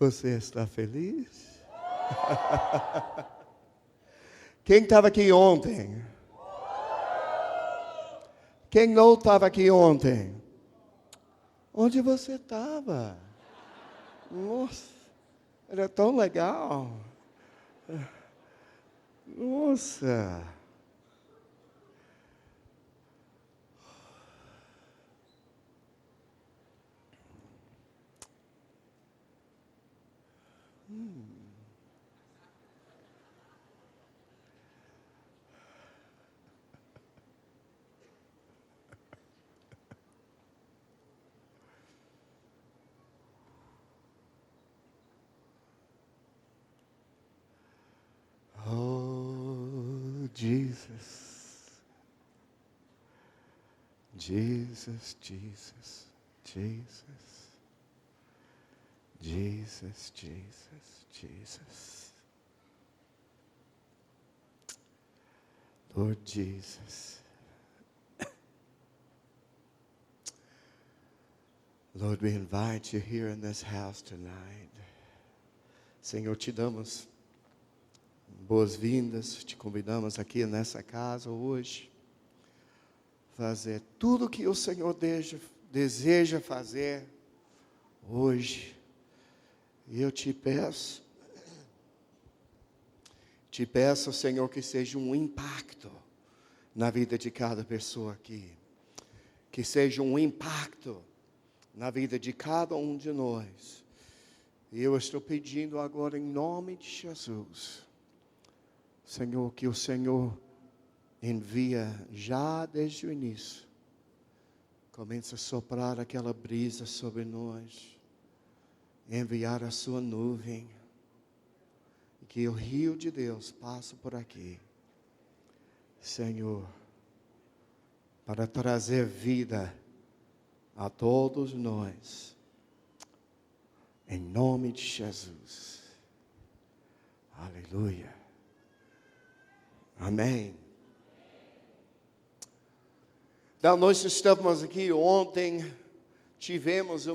Você está feliz? Quem estava aqui ontem? Quem não estava aqui ontem? Onde você estava? Nossa, era tão legal. Nossa. Oh, Jesus. Jesus, Jesus, Jesus. Jesus, Jesus, Jesus. Lord Jesus. Lord, we invite you here in this house tonight. Senhor, te damos boas-vindas, te convidamos aqui nessa casa hoje, fazer tudo o que o Senhor deseja fazer hoje. E eu te peço, Senhor, que seja um impacto na vida de cada pessoa aqui. Que seja um impacto na vida de cada um de nós. E eu estou pedindo agora em nome de Jesus, Senhor, que o Senhor envia já desde o início. Comece a soprar aquela brisa sobre nós. Enviar a sua nuvem. E que o rio de Deus passe por aqui. Senhor, para trazer vida a todos nós. Em nome de Jesus. Aleluia. Amém. Então, nós estávamos aqui ontem, tivemos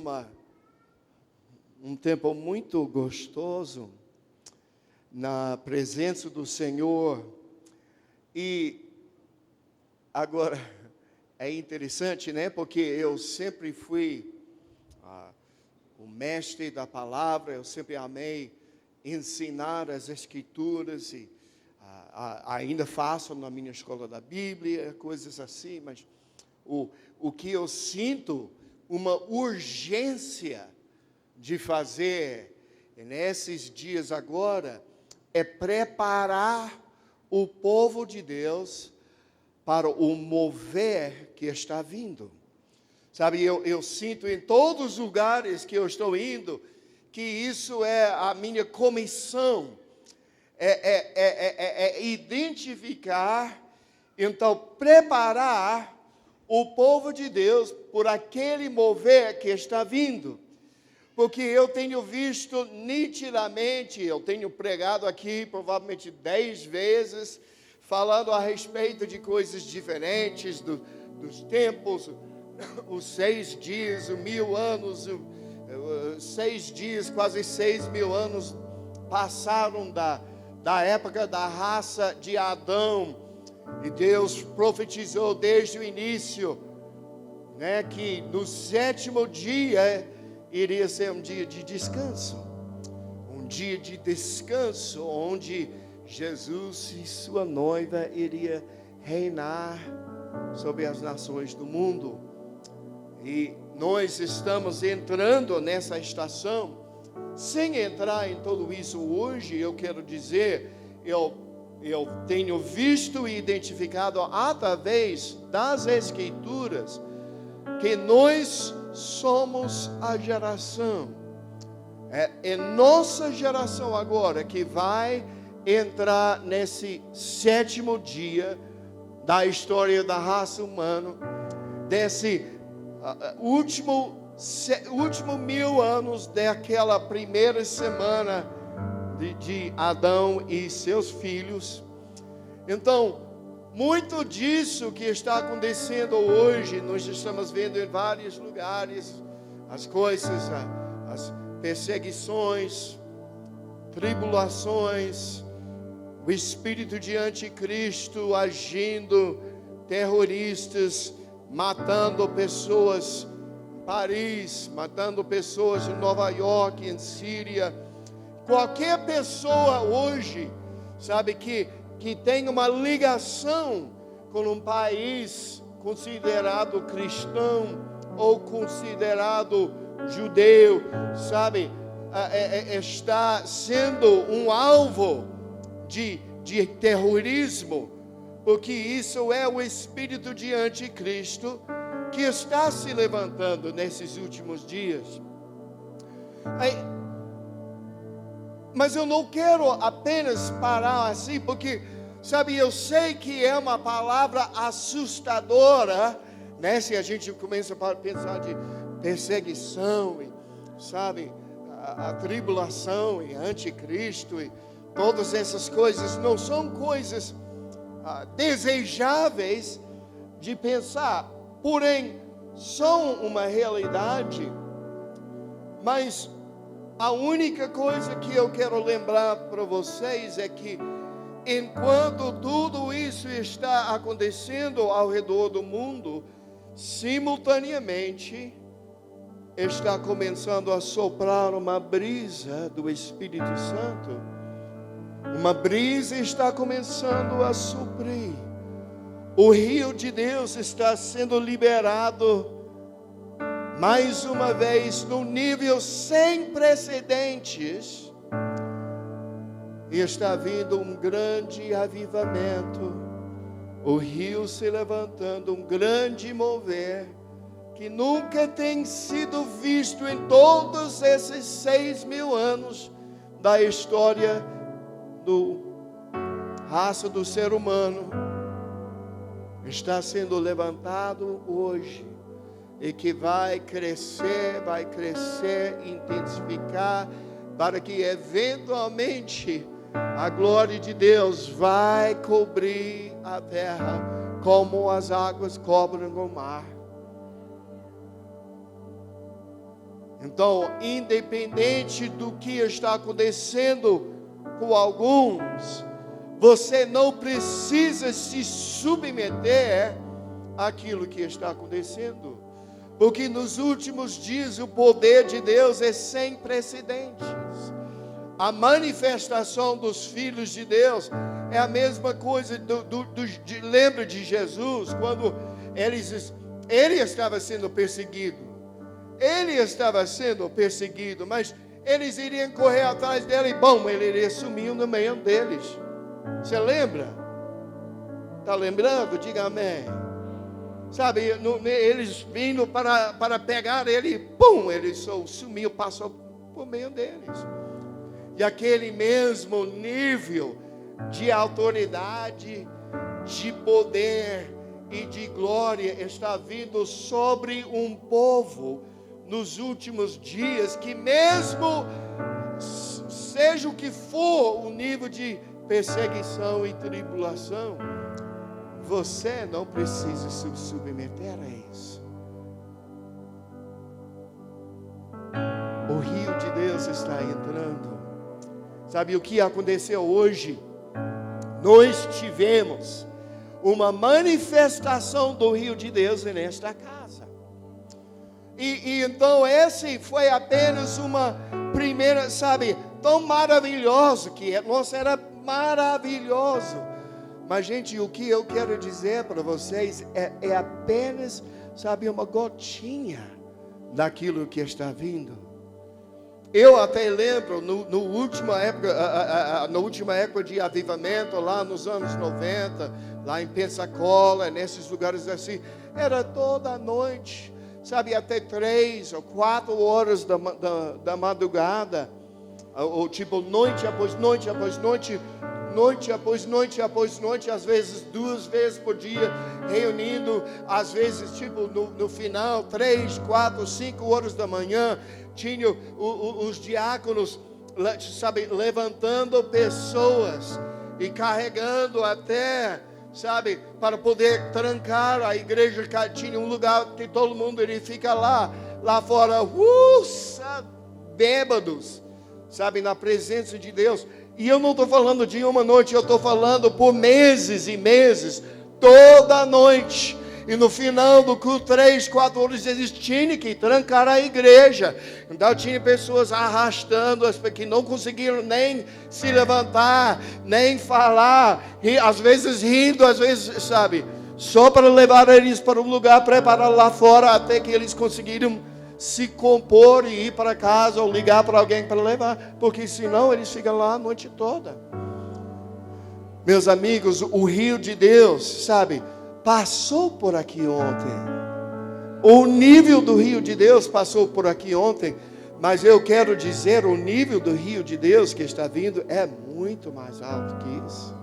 um tempo muito gostoso na presença do Senhor. E agora é interessante, né? Porque eu sempre fui o mestre da palavra, eu sempre amei ensinar as Escrituras e ainda faço na minha escola da Bíblia, coisas assim, mas o que eu sinto, uma urgência de fazer nesses dias agora, é preparar o povo de Deus para o mover que está vindo. Sabe, eu sinto em todos os lugares que eu estou indo, que isso é a minha comissão, é identificar, então preparar o povo de Deus por aquele mover que está vindo. Porque eu tenho visto nitidamente, eu tenho pregado aqui provavelmente 10 vezes, falando a respeito de coisas diferentes, dos tempos, os 6 dias, os 1000 anos, 6 dias, quase 6.000 anos passaram da época da raça de Adão, e Deus profetizou desde o início, né, que no 7º dia iria ser um dia de descanso, onde Jesus e sua noiva iria reinar sobre as nações do mundo. E nós estamos entrando nessa estação. Sem entrar em tudo isso hoje, eu quero dizer, eu tenho visto e identificado através das Escrituras que nós somos a geração, é nossa geração agora que vai entrar nesse 7º dia da história da raça humana, desse último 1000 anos daquela primeira semana de Adão e seus filhos. Então, muito disso que está acontecendo hoje, nós estamos vendo em vários lugares, as coisas, perseguições, tribulações, o espírito de anticristo agindo, terroristas, matando pessoas em Paris, matando pessoas em Nova York, em Síria. Qualquer pessoa hoje, sabe, que tem uma ligação com um país considerado cristão ou considerado judeu, sabe, está sendo um alvo de terrorismo, porque isso é o espírito de anticristo que está se levantando nesses últimos dias. Mas eu não quero apenas parar assim, porque, sabe, eu sei que é uma palavra assustadora, né? Se a gente começa a pensar de perseguição, sabe, a tribulação e anticristo e todas essas coisas não são coisas desejáveis de pensar, porém são uma realidade. Mas a única coisa que eu quero lembrar para vocês é que enquanto tudo isso está acontecendo ao redor do mundo, simultaneamente está começando a soprar uma brisa do Espírito Santo. Uma brisa está começando a suprir. O rio de Deus está sendo liberado mais uma vez num nível sem precedentes. E está vindo um grande avivamento. O rio se levantando, um grande mover que nunca tem sido visto em todos esses 6.000 anos da história raça do ser humano. Está sendo levantado hoje e que vai crescer, intensificar, para que eventualmente a glória de Deus vai cobrir a terra como as águas cobrem o mar. Então, independente do que está acontecendo com alguns, você não precisa se submeter àquilo que está acontecendo, porque nos últimos dias o poder de Deus é sem precedentes. A manifestação dos filhos de Deus é a mesma coisa lembra de Jesus, quando ele estava sendo perseguido. Ele estava sendo perseguido, mas eles iriam correr atrás dele e, bom, ele iria sumir no meio deles. Você lembra? Está lembrando? Diga amém. Sabe, eles vindo para pegar ele, pum, ele só sumiu, passou por meio deles. E aquele mesmo nível de autoridade, de poder e de glória está vindo sobre um povo nos últimos dias, que mesmo seja o que for o nível de perseguição e tribulação, você não precisa se submeter a isso. O rio de Deus está entrando. Sabe o que aconteceu hoje? Nós tivemos uma manifestação do rio de Deus nesta casa. E então esse foi apenas uma primeira, sabe, tão maravilhoso que é. Nossa, era maravilhoso. Mas, gente, o que eu quero dizer para vocês é apenas, sabe, uma gotinha daquilo que está vindo. Eu até lembro, na última época de avivamento, lá nos anos 90, lá em Pensacola, nesses lugares assim, era toda noite, sabe, até 3 ou 4 horas da madrugada, ou tipo noite após noite após noite, noite após noite após noite, às vezes 2 vezes por dia, reunindo, às vezes tipo no final, 3, 4, 5 horas da manhã, tinha os diáconos, sabe, levantando pessoas e carregando até, sabe, para poder trancar a igreja. Tinha um lugar que todo mundo ele fica lá fora, bêbados, sabe, na presença de Deus. E eu não estou falando de uma noite, eu estou falando por meses e meses, toda noite. E no final do culto, 3, 4 horas, eles tinham que trancar a igreja. Então tinha pessoas arrastando, que não conseguiram nem se levantar, nem falar. E às vezes rindo, às vezes, sabe, só para levar eles para um lugar preparado lá fora, até que eles conseguiram se compor e ir para casa, ou ligar para alguém para levar. Porque senão eles ficam lá a noite toda. Meus amigos, o rio de Deus, sabe, passou por aqui ontem. O nível do rio de Deus passou por aqui ontem. Mas eu quero dizer, o nível do rio de Deus que está vindo é muito mais alto que isso.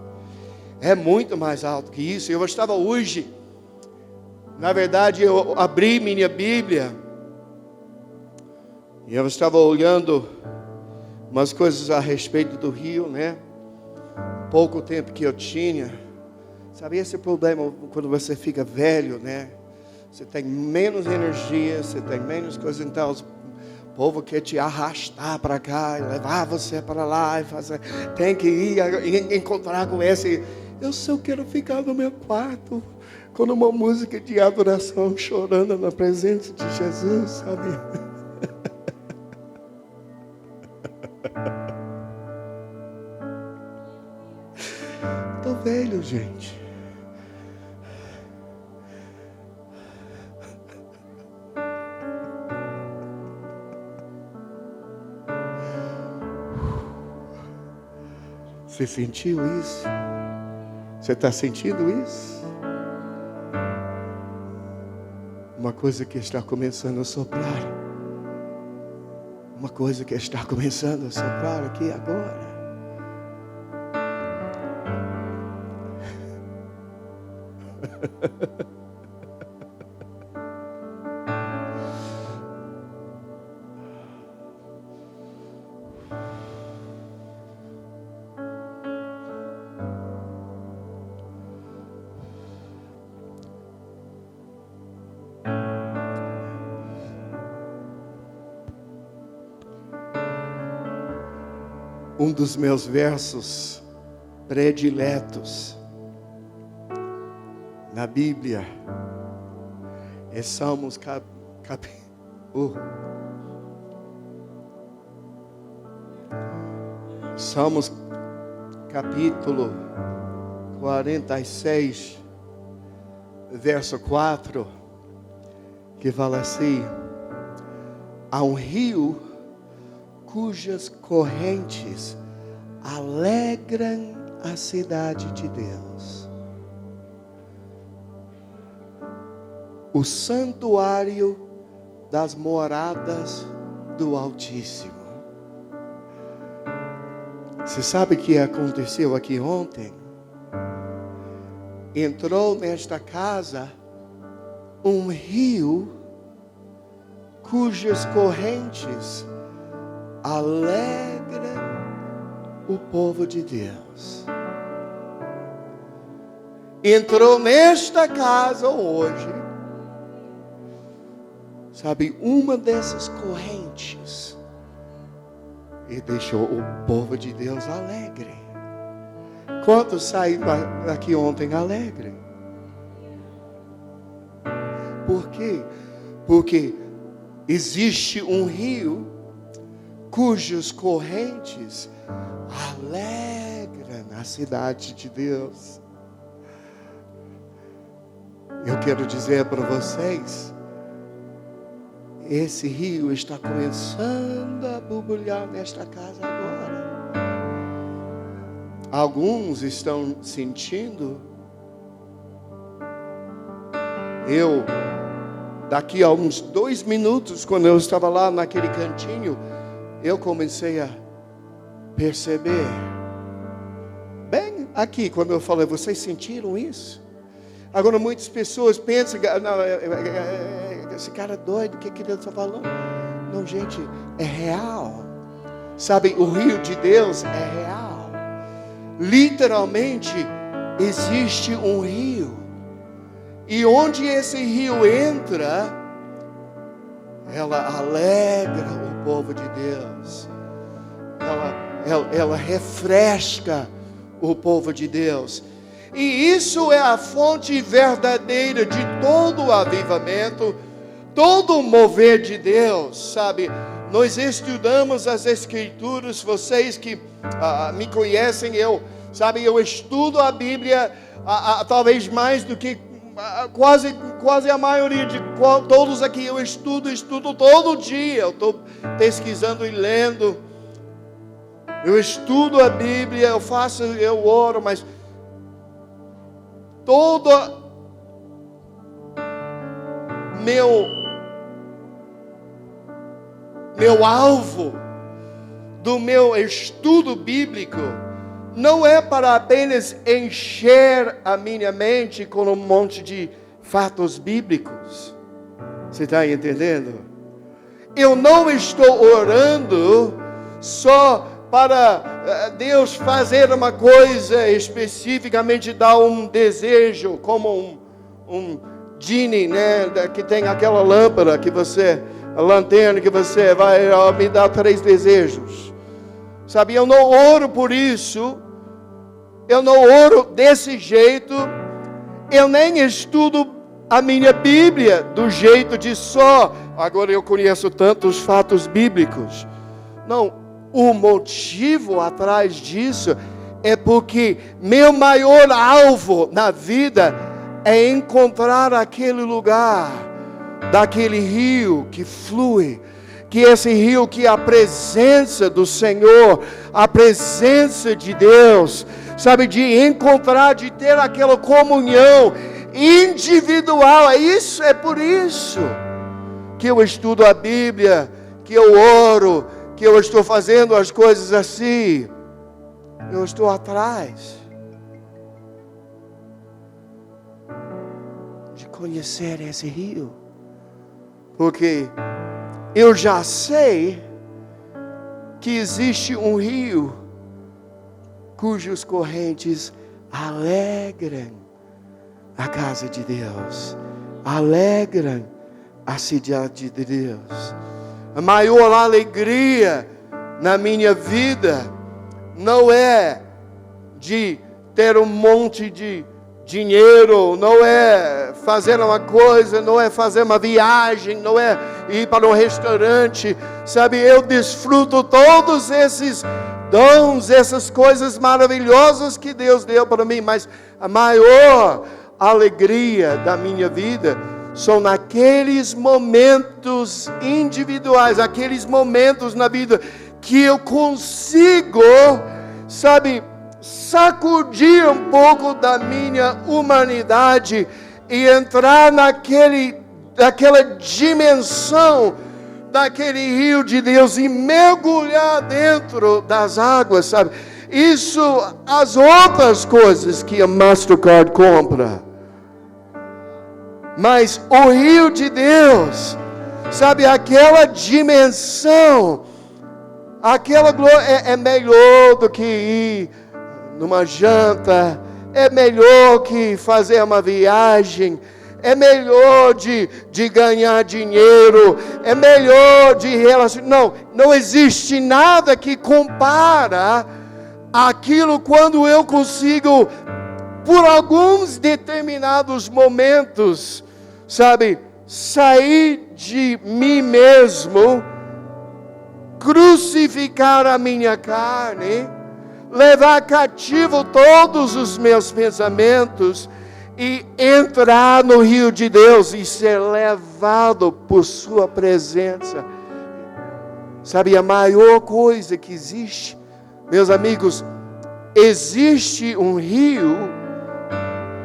É muito mais alto que isso. Eu estava hoje, na verdade, eu abri minha Bíblia e eu estava olhando umas coisas a respeito do rio, né? Pouco tempo que eu tinha. Sabe, esse problema quando você fica velho, né? Você tem menos energia, você tem menos coisa, então o povo quer te arrastar para cá, e levar você para lá, e fazer, tem que ir encontrar com esse. Eu só quero ficar no meu quarto, com uma música de adoração, chorando na presença de Jesus, sabe? Tô velho, gente. Você sentiu isso? Você está sentindo isso? Uma coisa que está começando a soprar. Uma coisa que está começando a soprar aqui agora. Um dos meus versos prediletos na Bíblia é Salmos Salmos capítulo 46, verso 4, que fala assim: há um rio cujas correntes alegram a cidade de Deus, o santuário das moradas do Altíssimo. Você sabe o que aconteceu aqui ontem? Entrou nesta casa um rio cujas correntes alegra o povo de Deus. Entrou nesta casa hoje, sabe, uma dessas correntes, e deixou o povo de Deus alegre. Quantos saíram daqui ontem alegre? Por quê? Porque existe um rio cujas correntes alegram a cidade de Deus. Eu quero dizer para vocês, esse rio está começando a borbulhar nesta casa agora. Alguns estão sentindo. Daqui a uns 2 minutos, quando eu estava lá naquele cantinho, eu comecei a perceber, bem aqui, quando eu falei, vocês sentiram isso? Agora muitas pessoas pensam, esse cara é doido, o que ele está falando? Não, gente, é real. Sabe, o rio de Deus é real. Literalmente, existe um rio. E onde esse rio entra, ela alegra o povo de Deus. Ela refresca o povo de Deus. E isso é a fonte verdadeira de todo o avivamento, todo o mover de Deus, sabe? Nós estudamos as Escrituras, vocês que me conhecem, eu estudo a Bíblia talvez mais do que quase a maioria de todos aqui. Eu estudo todo dia, eu estou pesquisando e lendo, eu estudo a Bíblia, eu oro, mas todo meu alvo do meu estudo bíblico não é para apenas encher a minha mente com um monte de fatos bíblicos. Você está entendendo? Eu não estou orando só para Deus fazer uma coisa especificamente, dar um desejo, como um genie, né, que tem aquela lâmpada a lanterna que você vai me dar 3 desejos. Sabe, eu não oro por isso, eu não oro desse jeito, eu nem estudo a minha Bíblia do jeito de só, agora eu conheço tantos fatos bíblicos. Não. O motivo atrás disso é porque meu maior alvo na vida é encontrar aquele lugar, daquele rio que flui, que esse rio que é a presença do Senhor, a presença de Deus, sabe, de encontrar, de ter aquela comunhão individual. É por isso que eu estudo a Bíblia, que eu oro, que eu estou fazendo as coisas assim. Eu estou atrás de conhecer esse rio, porque eu já sei que existe um rio cujas correntes alegram a casa de Deus, alegram a cidade de Deus. A maior alegria na minha vida não é de ter um monte de dinheiro, não é fazer uma coisa, não é fazer uma viagem, não é ir para um restaurante, sabe? Eu desfruto todos esses dons, essas coisas maravilhosas que Deus deu para mim, mas a maior alegria da minha vida são naqueles momentos individuais, aqueles momentos na vida que eu consigo, sabe, sacudir um pouco da minha humanidade e entrar naquela dimensão daquele rio de Deus e mergulhar dentro das águas, sabe? Isso, as outras coisas que a Mastercard compra. Mas o rio de Deus, sabe, aquela dimensão, aquela glória é melhor do que ir numa janta, é melhor que fazer uma viagem, é melhor de ganhar dinheiro, é melhor de relacionar. Não existe nada que compara aquilo quando eu consigo, por alguns determinados momentos, sabe, sair de mim mesmo, crucificar a minha carne, levar cativo todos os meus pensamentos e entrar no rio de Deus e ser levado por sua presença. Sabe, a maior coisa que existe, meus amigos, existe um rio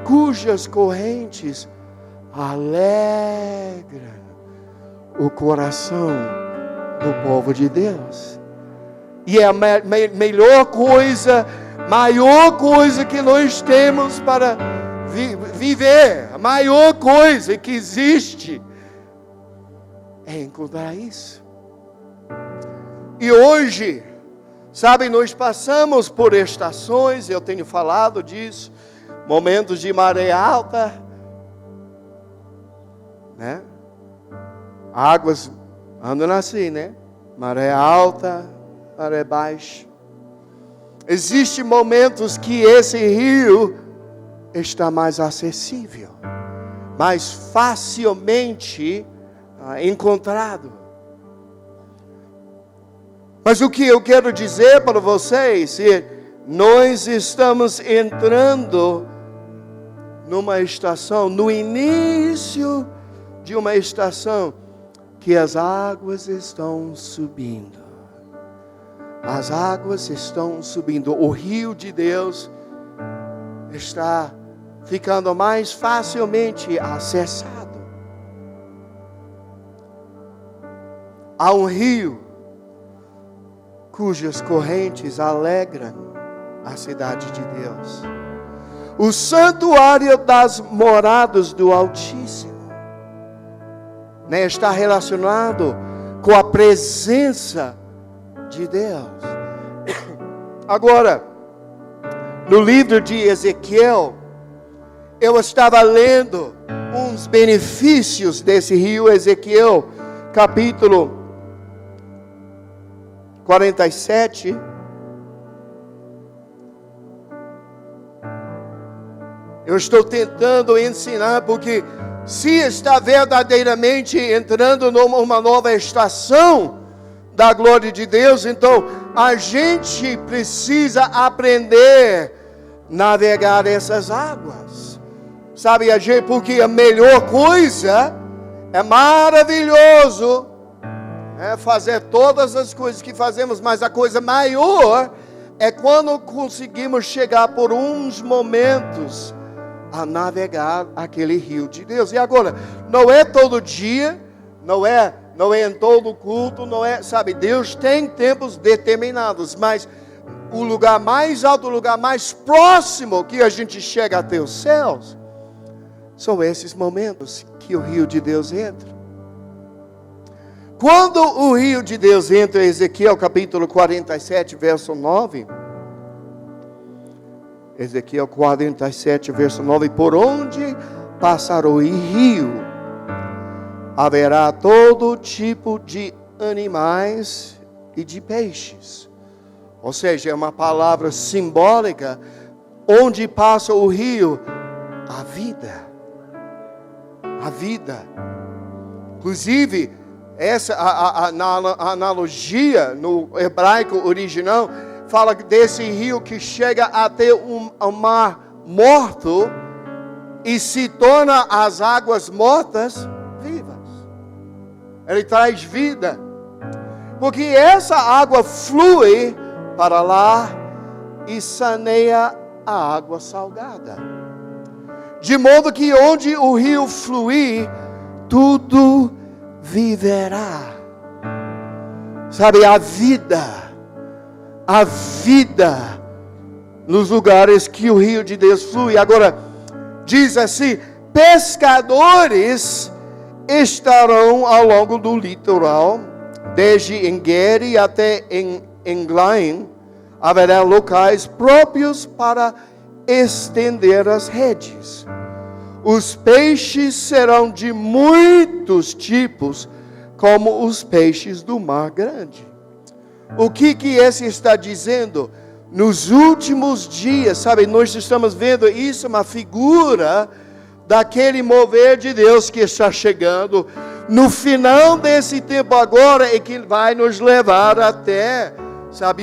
cujas correntes alegram o coração do povo de Deus. E é a melhor coisa, maior coisa que nós temos para viver, a maior coisa que existe é encontrar isso. E hoje, sabe, nós passamos por estações, eu tenho falado disso, momentos de maré alta, né? Águas andam assim, né? maré alta, maré baixa. Existem momentos que esse rio está mais acessível, mais facilmente encontrado. Mas o que eu quero dizer para vocês é: nós estamos entrando numa estação, no início de uma estação, que as águas estão subindo. As águas estão subindo. O rio de Deus está ficando mais facilmente acessado. Há um rio cujas correntes alegram a cidade de Deus. O santuário das moradas do Altíssimo, está relacionado com a presença de Deus. Agora, no livro de Ezequiel, eu estava lendo uns benefícios desse rio. Ezequiel, capítulo 47. Eu estou tentando ensinar, porque se está verdadeiramente entrando numa nova estação da glória de Deus, então a gente precisa aprender a navegar essas águas. Sabe, porque a melhor coisa, é maravilhoso, fazer todas as coisas que fazemos, mas a coisa maior é quando conseguimos chegar por uns momentos a navegar aquele rio de Deus. E agora, não é todo dia, não é em todo culto, Deus tem tempos determinados, mas o lugar mais alto, o lugar mais próximo que a gente chega até os céus, são esses momentos que o rio de Deus entra. Quando o rio de Deus entra, Ezequiel capítulo 47, verso 9, Ezequiel 47, verso 9: por onde passar o rio, haverá todo tipo de animais e de peixes. Ou seja, é uma palavra simbólica. Onde passa o rio, a vida. A vida. Inclusive, essa na analogia no hebraico original, fala desse rio que chega até um mar morto e se torna as águas mortas vivas. Ele traz vida, porque essa água flui para lá e saneia a água salgada. De modo que onde o rio fluir, tudo viverá. Sabe, a vida nos lugares que o rio de Deus flui. Agora, diz assim: pescadores estarão ao longo do litoral, desde Engedi até Englaim. Haverá locais próprios para estender as redes. Os peixes serão de muitos tipos, como os peixes do mar grande. O que esse está dizendo? Nos últimos dias, nós estamos vendo isso, uma figura daquele mover de Deus que está chegando. No final desse tempo agora, é que vai nos levar até,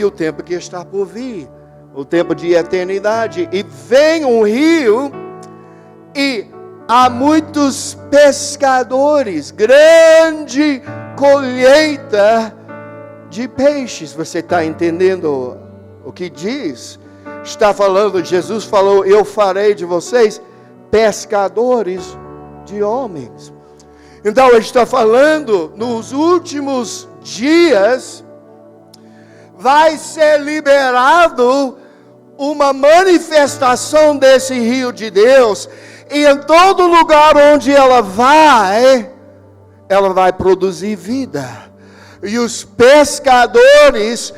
o tempo que está por vir, o tempo de eternidade. E vem um rio, e há muitos pescadores, grande colheita de peixes. Você está entendendo o que diz? Está falando, Jesus falou: eu farei de vocês pescadores de homens. Então ele está falando, nos últimos dias vai ser liberado uma manifestação desse rio de Deus, e em todo lugar onde ela vai produzir vida. E os pescadores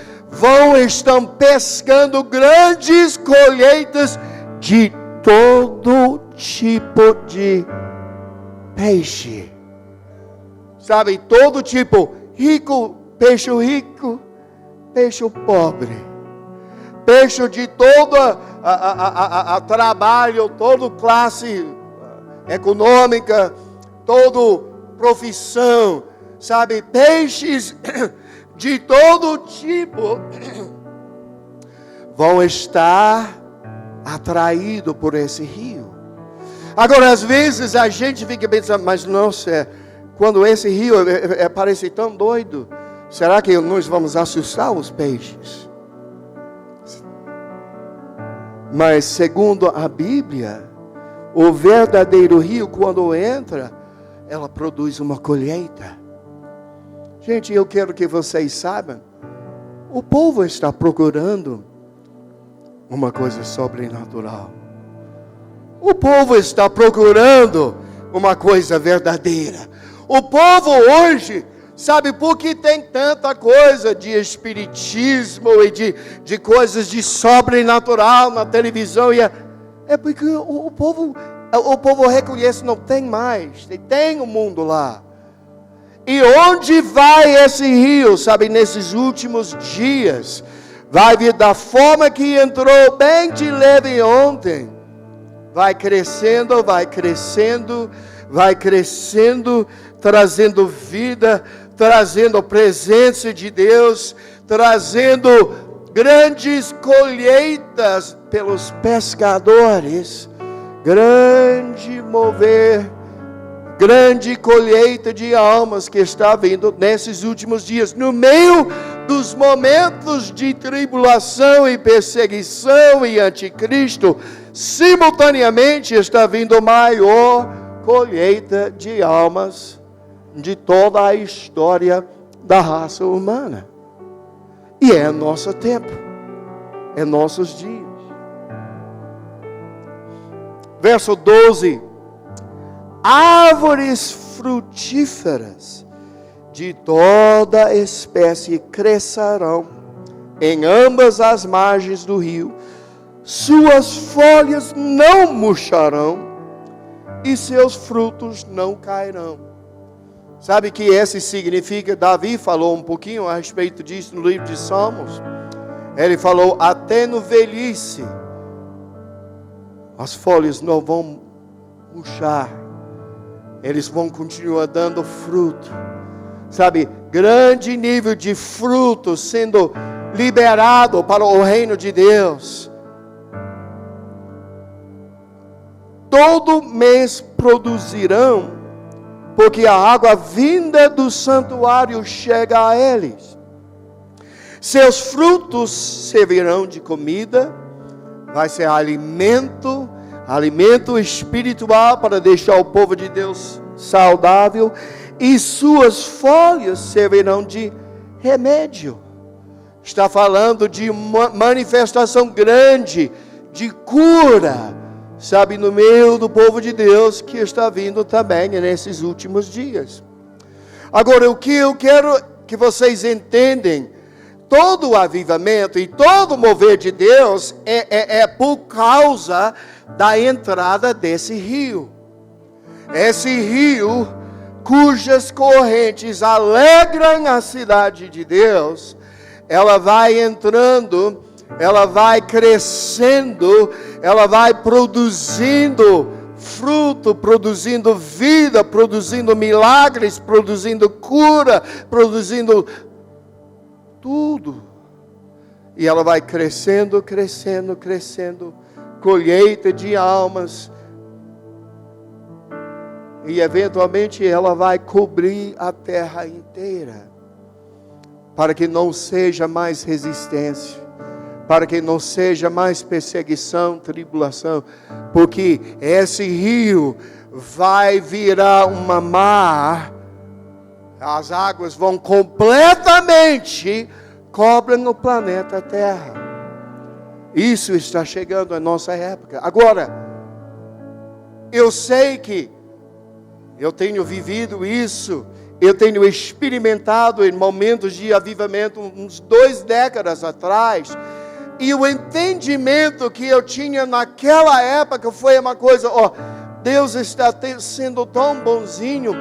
estão pescando grandes colheitas de todo tipo de peixe. Todo tipo, rico peixe rico, peixe pobre, peixe de todo a trabalho, toda classe econômica, toda profissão, sabe? Peixes de todo tipo vão estar atraídos por esse rio. Agora, às vezes a gente fica pensando, mas nossa, quando esse rio parece tão doido, será que nós vamos assustar os peixes? Mas segundo a Bíblia, o verdadeiro rio, quando entra, ela produz uma colheita. Gente, eu quero que vocês saibam, o povo está procurando uma coisa sobrenatural. O povo está procurando uma coisa verdadeira. O povo hoje, sabe por que tem tanta coisa de espiritismo e de coisas de sobrenatural na televisão? É porque o povo reconhece, não tem mais, tem o mundo lá. E onde vai esse rio, sabe, nesses últimos dias? Vai vir da forma que entrou bem de leve ontem. Vai crescendo, vai crescendo, vai crescendo, trazendo vida, trazendo a presença de Deus, trazendo grandes colheitas pelos pescadores, grande mover, grande colheita de almas que está vindo nesses últimos dias, no meio dos momentos de tribulação e perseguição e anticristo. Simultaneamente está vindo a maior colheita de almas de toda a história da raça humana. E é nosso tempo, é nossos dias. Verso 12: árvores frutíferas de toda espécie crescerão em ambas as margens do rio, suas folhas não murcharão e seus frutos não cairão. Sabe que esse significa, Davi falou um pouquinho a respeito disso no livro de Salmos. Ele falou, até no velhice as folhas não vão murchar, eles vão continuar dando fruto. Sabe, grande nível de fruto sendo liberado para o reino de Deus. Todo mês produzirão, porque a água vinda do santuário chega a eles. Seus frutos servirão de comida, vai ser alimento espiritual para deixar o povo de Deus saudável, e suas folhas servirão de remédio. Está falando de uma manifestação grande de cura, sabe, no meio do povo de Deus, que está vindo também nesses últimos dias. Agora, o que eu quero que vocês entendem, todo o avivamento e todo o mover de Deus é por causa da entrada desse rio. Esse rio, cujas correntes alegram a cidade de Deus, ela vai entrando, ela vai crescendo, ela vai produzindo fruto, produzindo vida, produzindo milagres, produzindo cura, produzindo tudo. E ela vai crescendo, crescendo, crescendo, colheita de almas. E eventualmente ela vai cobrir a terra inteira, para que não seja mais resistência, para que não seja mais perseguição, tribulação, porque esse rio vai virar uma mar, as águas vão completamente cobrem o planeta Terra. Isso está chegando à nossa época. Agora, eu sei que eu tenho vivido isso, eu tenho experimentado em momentos de avivamento, uns 2 décadas atrás, e o entendimento que eu tinha naquela época foi uma coisa, Deus está sendo tão bonzinho,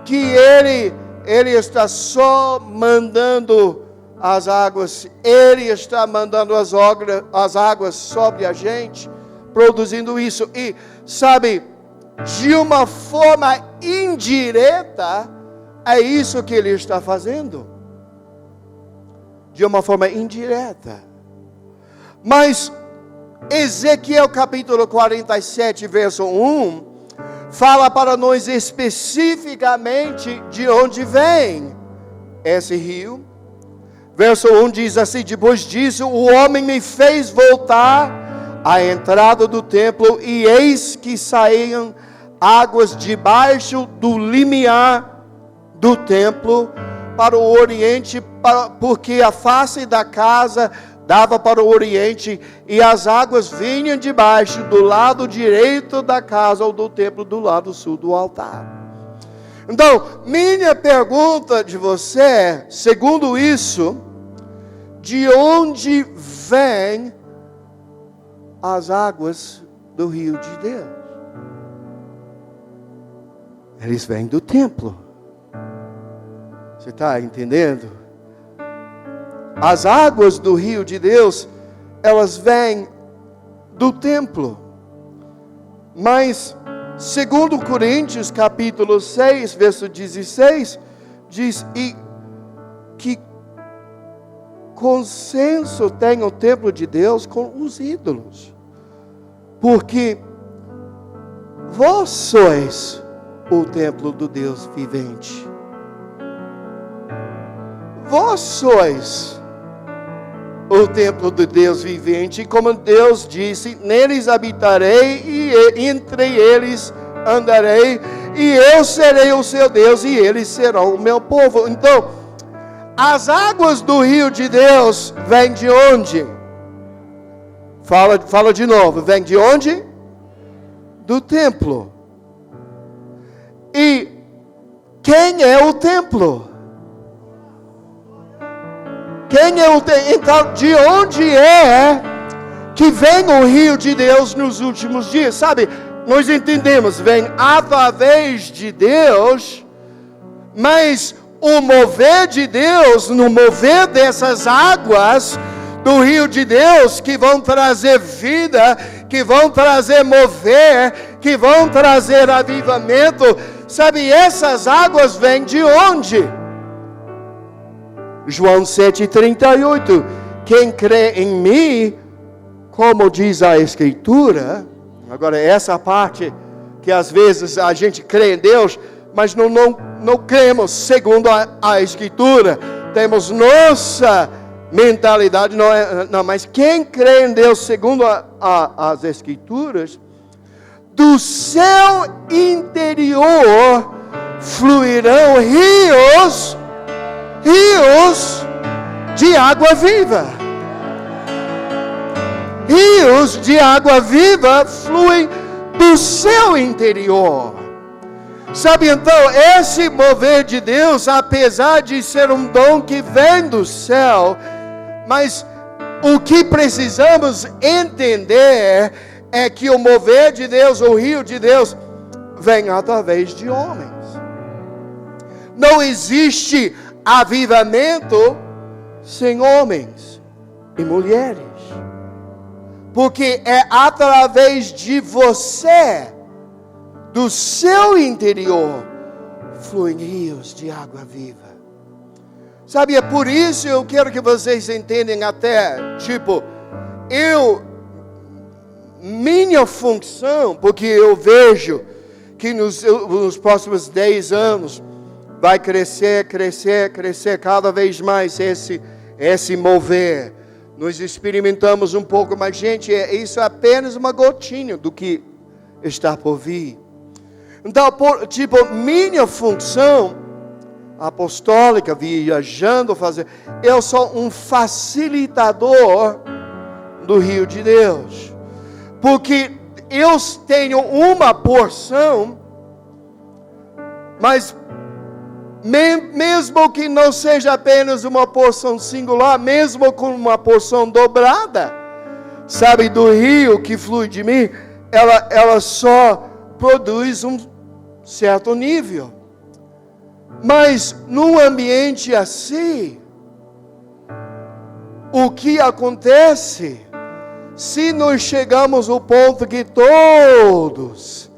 que Ele Ele está só mandando as águas, Ele está mandando as águas sobre a gente, produzindo isso. E, sabe, de uma forma indireta, é isso que Ele está fazendo. De uma forma indireta. Mas, Ezequiel capítulo 47, verso 1, fala para nós especificamente de onde vem esse rio. Verso 1 diz assim: depois disso, o homem me fez voltar à entrada do templo, e eis que saíam águas debaixo do limiar do templo para o oriente, porque a face da casa dava para o oriente, e as águas vinham debaixo do lado direito da casa ou do templo, do lado sul do altar. Então, minha pergunta de você é, segundo isso, de onde vêm as águas do rio de Deus? Eles vêm do templo. Você está entendendo? As águas do rio de Deus, elas vêm do templo. Mas, segundo Coríntios, capítulo 6, verso 16, diz: e que consenso tem o templo de Deus com os ídolos? Porque vós sois o templo do Deus vivente. Vós sois o templo do Deus vivente, e como Deus disse, neles habitarei e entre eles andarei, e eu serei o seu Deus e eles serão o meu povo. Então, as águas do rio de Deus vêm de onde? Fala de novo, vem de onde? Do templo. E quem é o templo? Quem é o templo? Então, de onde é que vem o rio de Deus nos últimos dias? Sabe, nós entendemos, vem através de Deus, mas o mover de Deus, no mover dessas águas do rio de Deus, que vão trazer vida, que vão trazer mover, que vão trazer avivamento, sabe, essas águas vêm de onde? João 7,38, quem crê em mim, como diz a Escritura, agora essa parte que às vezes a gente crê em Deus, mas não cremos segundo a Escritura, temos nossa mentalidade, mas quem crê em Deus segundo as Escrituras, do seu interior fluirão rios de água viva. Rios de água viva fluem do seu interior. Sabe, então, esse mover de Deus, apesar de ser um dom que vem do céu, mas o que precisamos entender é que o mover de Deus, o rio de Deus, vem através de homens. Não existe avivamento sem homens e mulheres, porque é através de você, do seu interior, fluem rios de água viva. Sabe, é por isso eu quero que vocês entendam até, minha função, porque eu vejo que nos próximos 10 anos, vai crescer cada vez mais esse mover. Nós experimentamos um pouco, mas gente, isso é apenas uma gotinha do que está por vir. Então, minha função apostólica, viajando, eu sou um facilitador do rio de Deus. Porque eu tenho uma porção, mas mesmo que não seja apenas uma porção singular, mesmo com uma porção dobrada, sabe, do rio que flui de mim, ela só produz um certo nível. Mas num ambiente assim, o que acontece se nós chegamos ao ponto que todos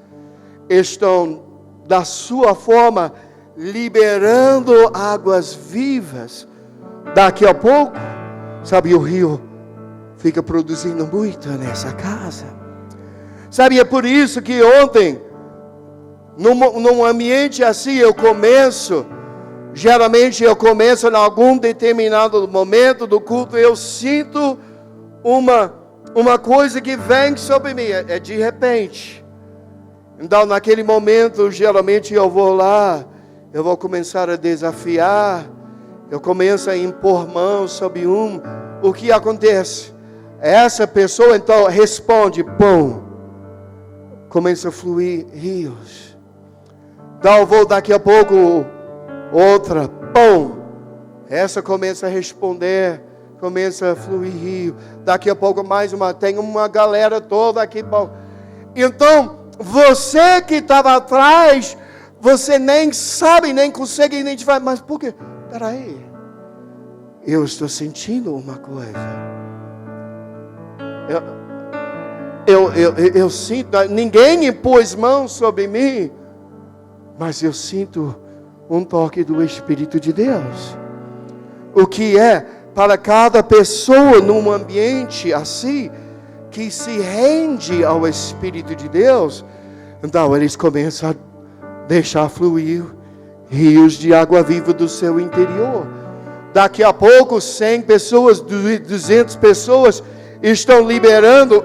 estão da sua forma liberando águas vivas? Daqui a pouco, sabe, o rio fica produzindo muito nessa casa. Sabe, é por isso que ontem, num ambiente assim, geralmente eu começo em algum determinado momento do culto, eu sinto uma coisa que vem sobre mim, é de repente. Então naquele momento, geralmente eu vou lá, eu vou começar a desafiar, eu começo a impor mãos sobre o que acontece? Essa pessoa então responde, pum, começa a fluir rios. Então eu vou daqui a pouco, outra, pum, essa começa a responder, começa a fluir rio. Daqui a pouco mais uma, tem uma galera toda aqui, pum. Então, você que estava atrás, você nem sabe, nem consegue identificar, mas por quê? Peraí, eu estou sentindo uma coisa. Eu sinto, ninguém impôs mão sobre mim, mas eu sinto um toque do Espírito de Deus. O que é para cada pessoa num ambiente assim, que se rende ao Espírito de Deus, então eles começam a deixar fluir rios de água viva do seu interior. Daqui a pouco 100 pessoas, 200 pessoas estão liberando,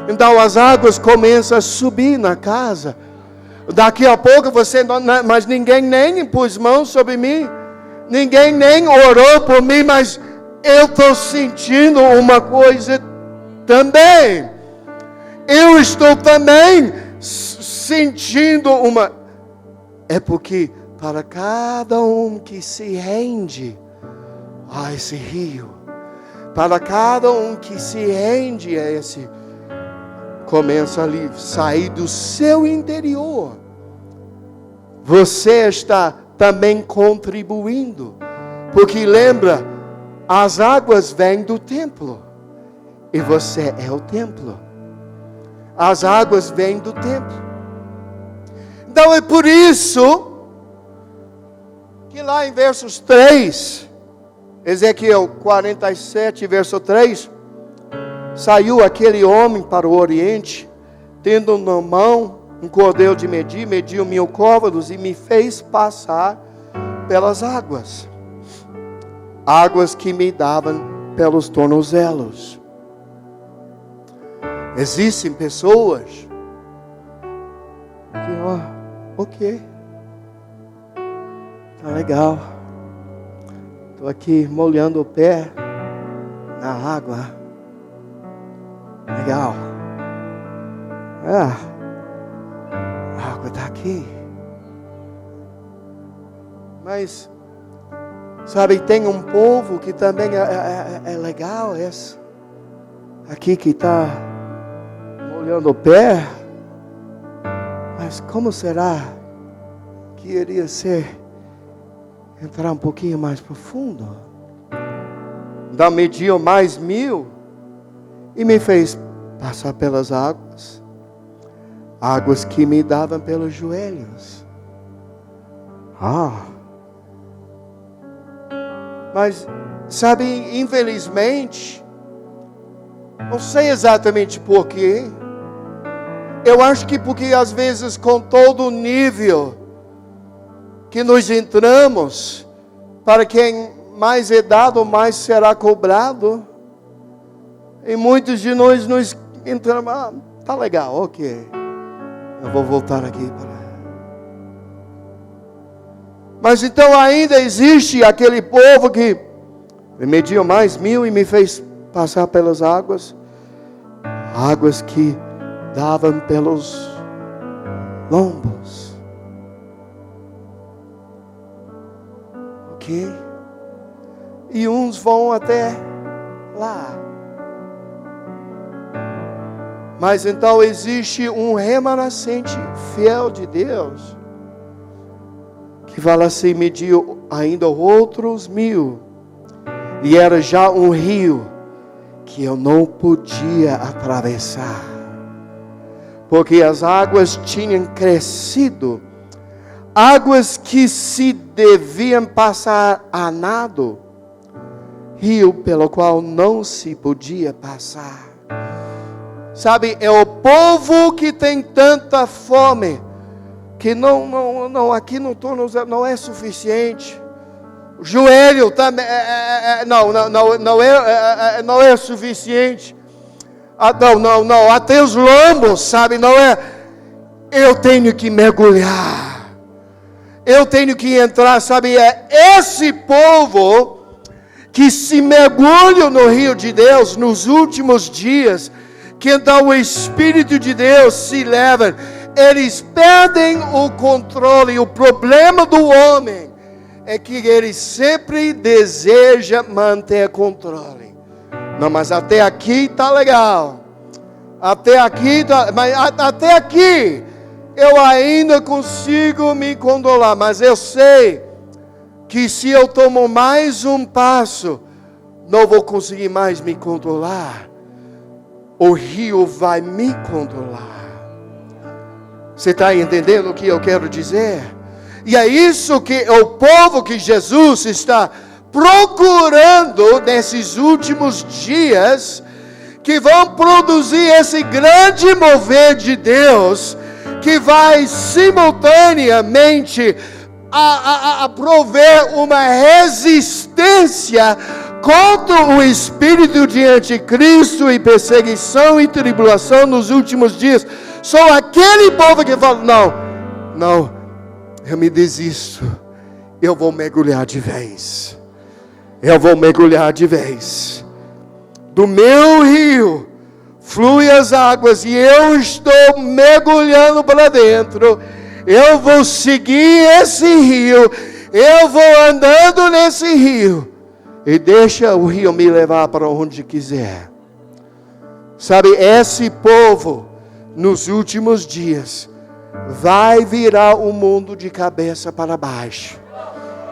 então as águas começam a subir na casa. Daqui a pouco você não, mas ninguém nem impôs mão sobre mim, ninguém nem orou por mim, mas eu estou sentindo uma coisa também. Eu estou também sentindo uma. É porque para cada um que se rende a esse rio, para cada um que se rende a esse, começa a sair do seu interior. Você está também contribuindo, porque lembra, as águas vêm do templo, e você é o templo. As águas vêm do templo. Então é por isso que lá em versos 3, Ezequiel 47, verso 3, saiu aquele homem para o oriente, tendo na mão um cordel de medir, mediu 1000 côvados e me fez passar pelas águas, águas que me davam pelos tornozelos. Existem pessoas que, ok, tá legal, estou aqui molhando o pé na água, legal, a água está aqui, mas sabe, tem um povo que também é legal, esse aqui que está molhando o pé, mas como será que iria ser entrar um pouquinho mais profundo? Então mediu mais 1000 e me fez passar pelas águas, águas que me davam pelos joelhos. Mas sabe, infelizmente, não sei exatamente porquê. Eu acho que porque às vezes com todo o nível que nós entramos, para quem mais é dado, mais será cobrado. E muitos de nós entramos, tá legal, ok. Eu vou voltar aqui para... Mas então ainda existe aquele povo que me mediu mais 1000 e me fez passar pelas águas, águas que davam pelos lombos. Ok? E uns vão até lá. Mas então existe um remanescente fiel de Deus, E fala assim, mediu ainda outros 1000. E era já um rio que eu não podia atravessar, porque as águas tinham crescido, águas que se deviam passar a nado, rio pelo qual não se podia passar. Sabe, é o povo que tem tanta fome, que aqui no tornozelo não é suficiente. O joelho também não é suficiente. Até os lombos, sabe, não é. Eu tenho que mergulhar. Eu tenho que entrar, sabe, é esse povo que se mergulha no rio de Deus nos últimos dias, que então o Espírito de Deus se leva. Eles perdem o controle. O problema do homem é que ele sempre deseja manter controle. Não, mas até aqui está legal. Até aqui eu ainda consigo me controlar. Mas eu sei que se eu tomo mais um passo, não vou conseguir mais me controlar. O rio vai me controlar. Você está entendendo o que eu quero dizer? E é isso que o povo que Jesus está procurando nesses últimos dias, que vão produzir esse grande mover de Deus, que vai simultaneamente a prover uma resistência contra o espírito de anticristo e perseguição e tribulação nos últimos dias. Só aquele povo que fala, não, eu me desisto, eu vou mergulhar de vez. Do meu rio flui as águas e eu estou mergulhando para dentro. Eu vou seguir esse rio, eu vou andando nesse rio. E deixa o rio me levar para onde quiser. Sabe, esse povo, nos últimos dias, vai virar o mundo de cabeça para baixo,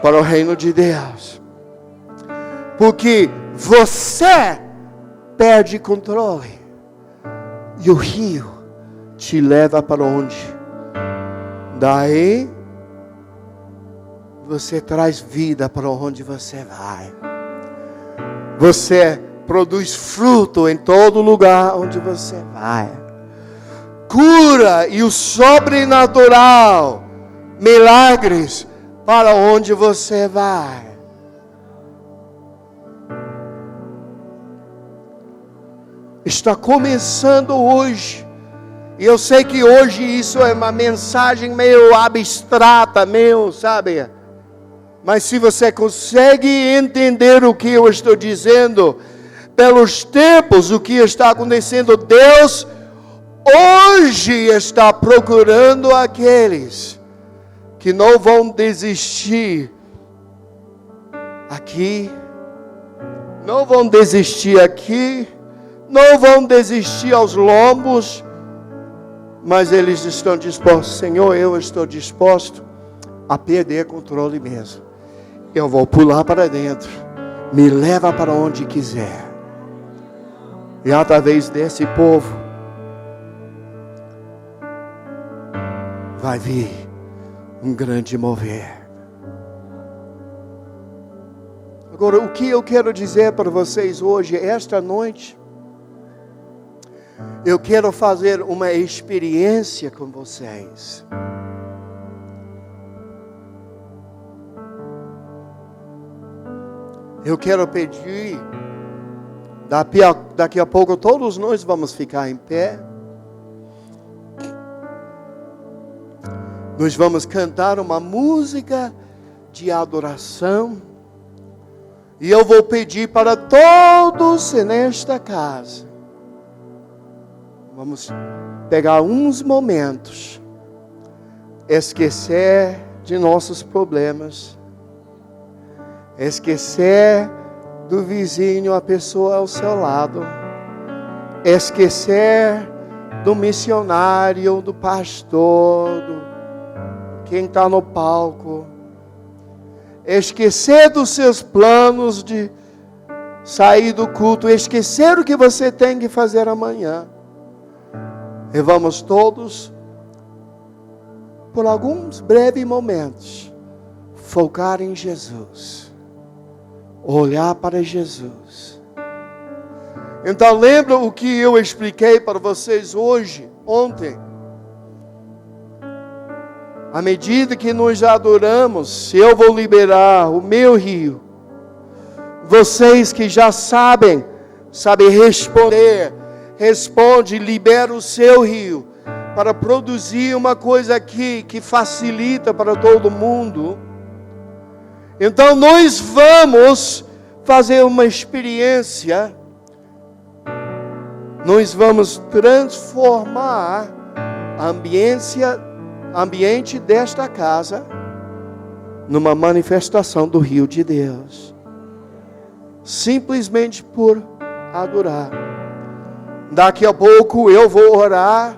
para o reino de Deus. Porque você perde controle. E o rio te leva para onde? Daí, você traz vida para onde você vai. Você produz fruto em todo lugar onde você vai. Cura e o sobrenatural, milagres para onde você vai. Está começando hoje. E eu sei que hoje isso é uma mensagem meio abstrata, meio, sabe? Mas se você consegue entender o que eu estou dizendo, pelos tempos, o que está acontecendo, Deus hoje está procurando aqueles que não vão desistir aqui, não vão desistir aos lombos, mas eles estão dispostos. Senhor, eu estou disposto a perder controle mesmo. Eu vou pular para dentro, me leva para onde quiser. E através desse povo vai vir um grande mover. Agora, o que eu quero dizer para vocês hoje, esta noite, eu quero fazer uma experiência com vocês. Eu quero pedir, daqui a pouco todos nós vamos ficar em pé. Nós vamos cantar uma música de adoração. E eu vou pedir para todos nesta casa. Vamos pegar uns momentos, esquecer de nossos problemas, esquecer do vizinho, a pessoa ao seu lado, esquecer do missionário, do pastor, quem está no palco, esquecer dos seus planos de sair do culto, esquecer o que você tem que fazer amanhã. E vamos todos, por alguns breves momentos, focar em Jesus. Olhar para Jesus. Então lembra o que eu expliquei para vocês ontem. À medida que nós adoramos, eu vou liberar o meu rio. Vocês que já sabem responder, responde, libera o seu rio, para produzir uma coisa aqui que facilita para todo mundo. Então nós vamos fazer uma experiência, nós vamos transformar a ambiente desta casa numa manifestação do rio de Deus. Simplesmente por adorar. Daqui a pouco eu vou orar,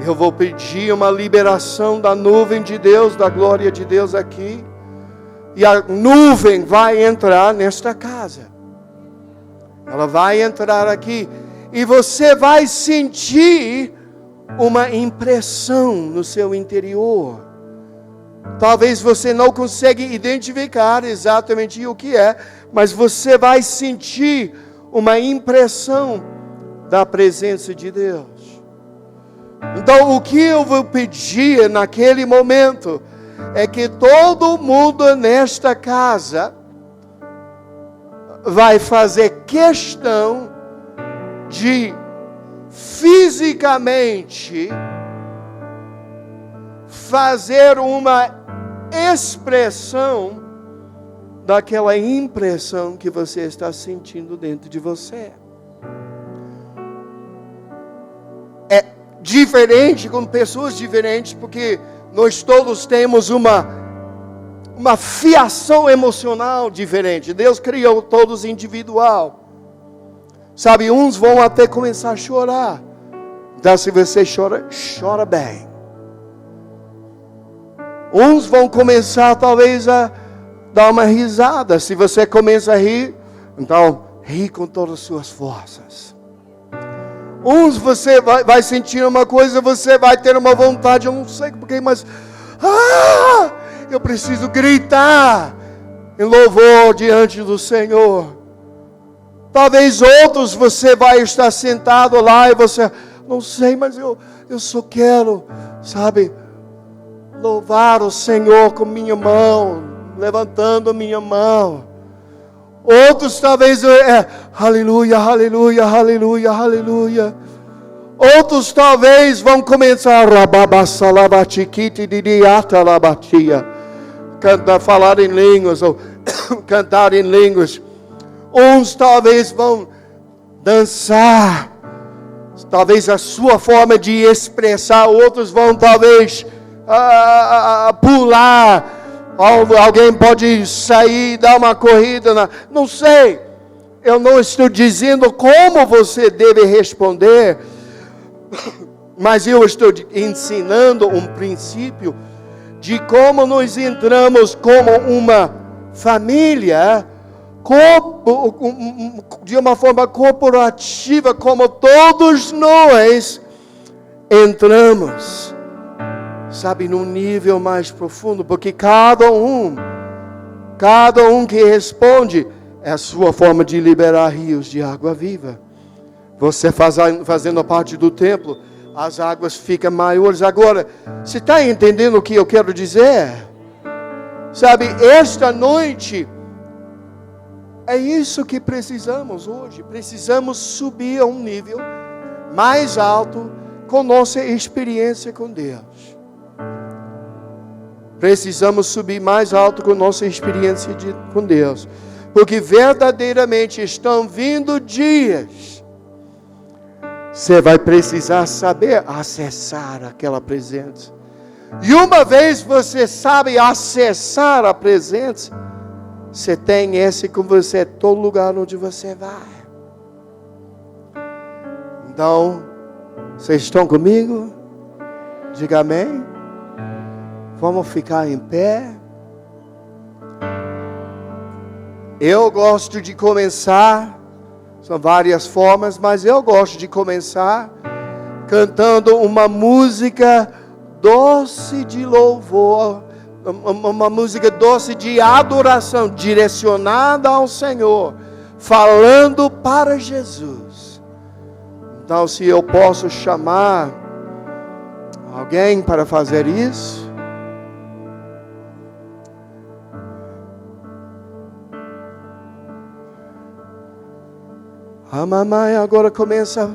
eu vou pedir uma liberação da nuvem de Deus, da glória de Deus aqui. E a nuvem vai entrar nesta casa. Ela vai entrar aqui. E você vai sentir uma impressão no seu interior. Talvez você não consiga identificar exatamente o que é, mas você vai sentir uma impressão da presença de Deus. Então, o que eu vou pedir naquele momento é que todo mundo nesta casa vai fazer questão de fisicamente fazer uma expressão daquela impressão que você está sentindo dentro de você. É diferente com pessoas diferentes, porque nós todos temos uma fiação emocional diferente. Deus criou todos individual. Sabe, uns vão até começar a chorar. Então, se você chora bem. Uns vão começar talvez a dar uma risada. Se você começa a rir, então ri com todas as suas forças. Uns você vai sentir uma coisa, você vai ter uma vontade, eu não sei porquê, mas eu preciso gritar em louvor diante do Senhor. Talvez outros você vai estar sentado lá e você, não sei, mas eu só quero, louvar o Senhor com minha mão, levantando a minha mão. Outros talvez aleluia, aleluia, aleluia, aleluia. Outros talvez vão começar falar em línguas ou cantar em línguas. Uns talvez vão dançar, talvez a sua forma de expressar. Outros vão talvez pular. Alguém pode sair, dar uma corrida, não sei. Eu não estou dizendo como você deve responder, mas eu estou ensinando um princípio de como nós entramos como uma família, de uma forma corporativa, como todos nós entramos. Num nível mais profundo, porque cada um que responde é a sua forma de liberar rios de água viva. Você fazendo parte do templo, as águas ficam maiores. Agora, você está entendendo o que eu quero dizer? Esta noite, é isso que precisamos hoje. Precisamos subir a um nível mais alto com nossa experiência com Deus. Precisamos subir mais alto com nossa experiência com Deus. Porque verdadeiramente estão vindo dias. Você vai precisar saber acessar aquela presença. E uma vez você sabe acessar a presença, você tem esse com você em todo lugar onde você vai. Então, vocês estão comigo? Diga amém. Vamos ficar em pé. Eu gosto de começar, são várias formas, mas eu gosto de começar cantando uma música doce de louvor, uma música doce de adoração, direcionada ao Senhor, falando para Jesus. Então, se eu posso chamar alguém para fazer isso, a mamãe agora começa